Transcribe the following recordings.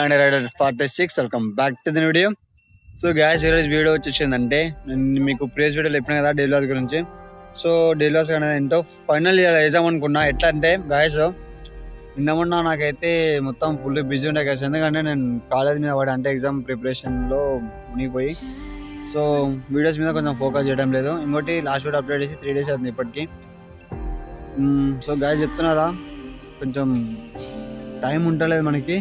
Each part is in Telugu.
And rider 46 welcome back to the video. So guys ఈరోజు వీడియో వచ్చేసిందంటే నేను మీకు ప్రీవియస్ వీడియోలో చెప్పిన కదా డైలీ వాస్ గురించి. సో డైలీ వాస్ అనేది ఏంటో ఫైనల్ వేద్దాం అనుకున్నా. ఎట్లా అంటే గ్యాస్ నిన్న మొన్న నాకైతే మొత్తం ఫుల్ బిజీ ఉండే గ్యాస్, ఎందుకంటే నేను కాలేజ్ మీద పడి అంటే ఎగ్జామ్ ప్రిపరేషన్లో మునిగిపోయి సో వీడియోస్ మీద కొంచెం ఫోకస్ చేయడం లేదు. ఇంకోటి లాస్ట్ వీడియో అప్లోడ్ చేసి 3 days అవుతుంది ఇప్పటికి. సో గ్యాస్ చెప్తున్నదా కొంచెం టైం ఉండలేదు మనకి.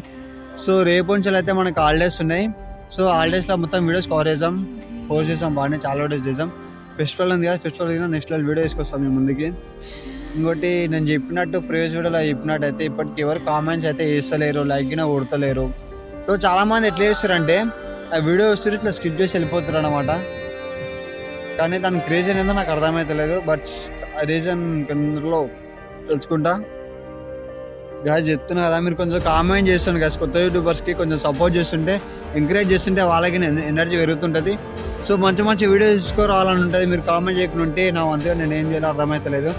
సో రేపు నుంచి అయితే మనకు హాలిడేస్ ఉన్నాయి. సో హాలిడేస్లో మొత్తం వీడియోస్ కవర్ చేసాం, పోస్ట్ చేసాం, బాగానే చాలా వీడియోస్ చేసాం. ఫెస్టివల్ ఉంది కదా, ఫెస్టివల్ కింద నెక్స్ట్ లెవెల్ వీడియో తీసుకొస్తాం మీ ముందుకి. ఇంకోటి నేను చెప్పినట్టు ప్రీవియస్ వీడియోలో చెప్పినట్టు అయితే ఇప్పటికి ఎవరు కామెంట్స్ అయితే వేస్తలేరు, లైక్ కింద కొడతలేరు. సో చాలామంది ఎట్లా చేస్తారంటే ఆ వీడియో వస్తారు ఇట్లా స్కిప్ చేసి వెళ్ళిపోతారు అనమాట. కానీ దానికి రీజన్ ఏందో నాకు అర్థమవుతలేదు. బట్ ఆ రీజన్ కొందరిలో తెలుసుకుంటా. గ్యాస్ చెప్తున్నా కదా, మీరు కొంచెం కామెంట్ చేస్తుండే గ్యాస్, కొత్త యూట్యూబర్స్కి కొంచెం సపోర్ట్ చేస్తుంటే, ఎంకరేజ్ చేస్తుంటే వాళ్ళకి ఎనర్జీ పెరుగుతుంటుంది. సో మంచి మంచి వీడియోస్ తీసుకురావాలని ఉంటుంది. మీరు కామెంట్ చేయకుండా ఉంటే నా అంతగా నేను ఏం చేయాలో అర్థమవుతలేదు.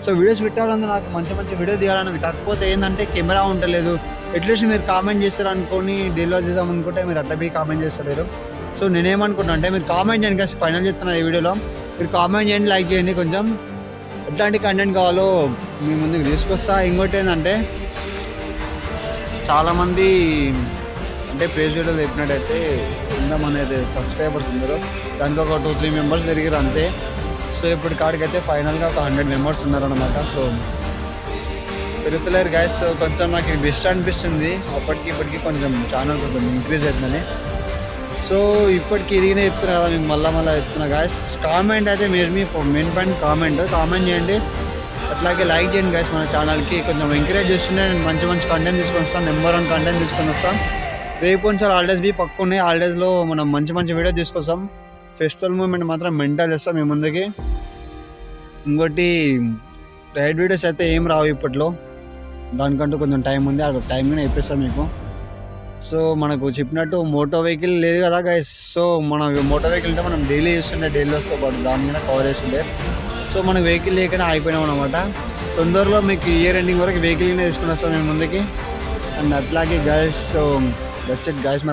సో వీడియోస్ పెట్టాలన్నది నాకు మంచి మంచి వీడియో తీయాలన్నది, కాకపోతే ఏంటంటే కెమెరా ఉండలేదు. అట్లీస్ట్ మీరు కామెంట్ చేస్తారు అనుకొని డెలివర్ చేద్దాం అనుకుంటే మీరు అట్లా పోయి కామెంట్ చేస్తలేరు. సో నేనేమనుకుంటున్నా అంటే మీరు కామెంట్ చేయండి గ్యాస్, ఫైనల్ చెప్తున్నా ఈ వీడియోలో. మీరు కామెంట్ చేయండి, లైక్ చేయండి, కొంచెం ఎట్లాంటి కంటెంట్ కావాలో మీ ముందుకు తీసుకొస్తా. ఇంకోటి ఏంటంటే చాలామంది అంటే పేజ్ వీడియోలో చెప్పినట్టయితే ఎంతమంది అయితే సబ్స్క్రైబర్స్ ఉన్నారు, దానికి ఒక 2-3 members పెరిగారు అంతే. సో ఇప్పుడు కాడికైతే ఫైనల్గా ఒక 100 members ఉన్నారనమాట. So పెరుగుతలేరు gas. సో కొంచెం నాకు ఇది బెస్ట్ అనిపిస్తుంది. అప్పటికి ఇప్పటికీ కొంచెం ఛానల్ కొంచెం ఇంక్రీజ్ అవుతుందని. సో ఇప్పటికి ఇదిగానే చెప్తున్నా కదా, మీకు మళ్ళీ చెప్తున్నా గాయస్. కామెంట్ అయితే మీరు మీ మెయిన్ పాయింట్ కామెంట్ చేయండి, అట్లాగే లైక్ చేయండి గాయస్. మన ఛానల్కి కొంచెం ఎంకరేజ్ చేస్తుంటే నేను మంచి మంచి కంటెంట్ తీసుకొని వస్తాను, నెంబర్ 1 కంటెంట్ తీసుకొని వస్తాను. రేపు కొంచెం హాలిడేస్ బి పక్క ఉన్నాయి, హాలిడేస్లో మనం మంచి మంచి వీడియో తీసుకొస్తాం. ఫెస్టివల్ మూమెంట్ మాత్రం మెంటల్ చేస్తాం మీ ముందుకి. ఇంకోటి రైడ్ వీడియోస్ అయితే ఏం రావు ఇప్పట్లో, దానికంటూ కొంచెం టైం ఉంది, ఆ టైం కూడా ఇప్పిస్తాం మీకు. సో మనకు చెప్పినట్టు మోటో వెహికల్ లేదు కదా గైస్. సో మన మోటో వెహికల్ అంటే మనం డైలీ చూస్తుండే, డైలీ వస్తూ పాటు దాని మీద కవర్ చేస్తుండే. సో మనకు వెహికల్ లేకనే ఆగిపోయినాం అనమాట. తొందరలో మీకు ఇయర్ ఎండింగ్ వరకు వెహికల్నే తీసుకుని వస్తాం మేము ముందుకి. అండ్ అట్లాగే guys, so that's it guys.